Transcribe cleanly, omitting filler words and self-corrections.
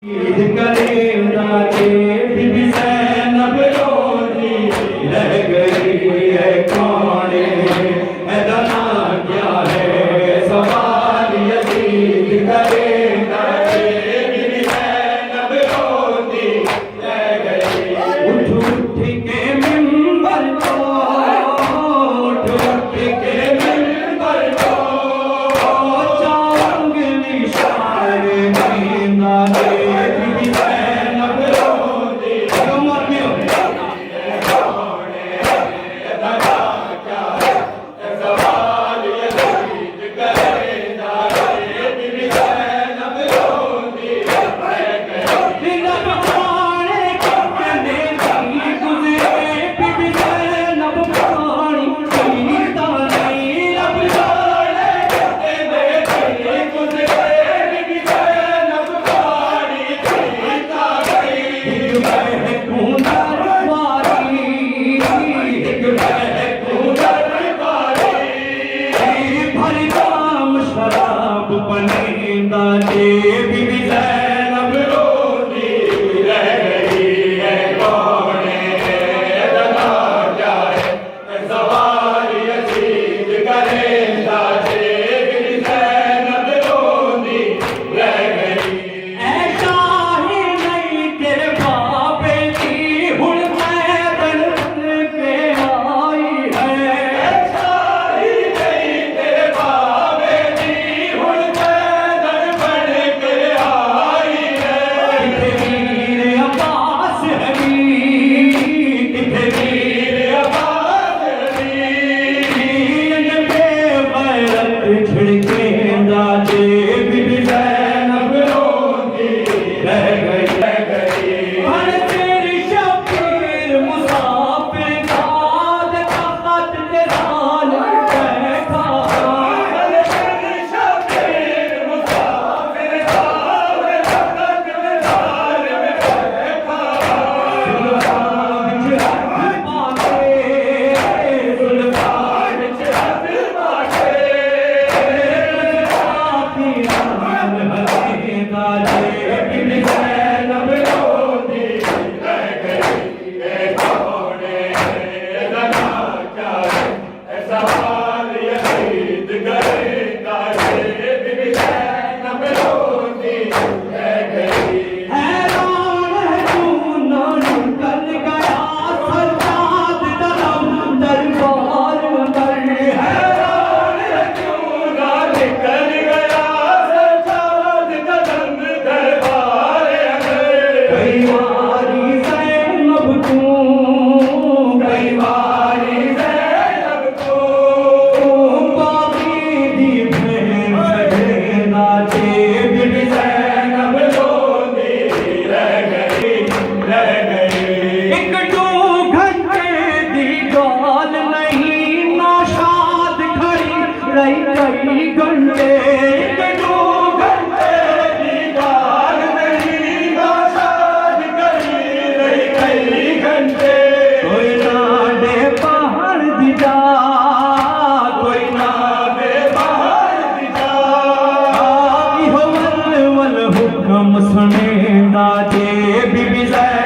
ईद करेंदा के बीबी ज़ैनब रोती रह गई है कौन ऐदा नाम क्या है सवाल यजीद करेंदा के बीबी ज़ैनब रोती रह गई। उठ उठ के मिंबर को उठ उठ के मिंबर को चांग निशान नींदा दे बीबी ज़ैनब रोती रह गई है कौन ऐदा नाम क्या है सवाल यजीद करेंदा के बीबी ज़ैनब रोती रह गई। ऐ शाही नहीं तेरे बाबे की हुण पैदल के आई है। ऐ शाही नहीं तेरे बाबे की हुण छिड़केंदा के बीबी ज़ैनब रोती रह गई। हर तेरी शबीर मुसाफिर खाद का खत निराल बैठा। हर तेरी शबीर मुसाफिर खाद का खत निराल बैठा। बीबी ज़ैनब रोती रह गई है कौन ऐदा नाम क्या है सवाल यजीद करेंदा के बीबी ज़ैनब रोती रह गई। हैरान है तू ना निकल गया सज्जाद दरम दरबार अंदर। हैरान है तू ना निकल गया सज्जाद दरम दरबार अंदर। कई बारी ज़ैनब तू कई बारी ज़ैनब तू बाकी दी बहन सजदा के बीबी ज़ैनब रोती रह गई रह गई। एक दो घंटे दी गाल नहीं नाशाद खड़ी रही कई घंटे। एक दो घंटे दी गाल नहीं नाशाद खड़ी रही कई घंटे। कोई ना दे बाहर दी जा कोई ना दे बाहर दी जा। इहो वल वल हुक्म सुनेंदा के बीबी ज़ैनब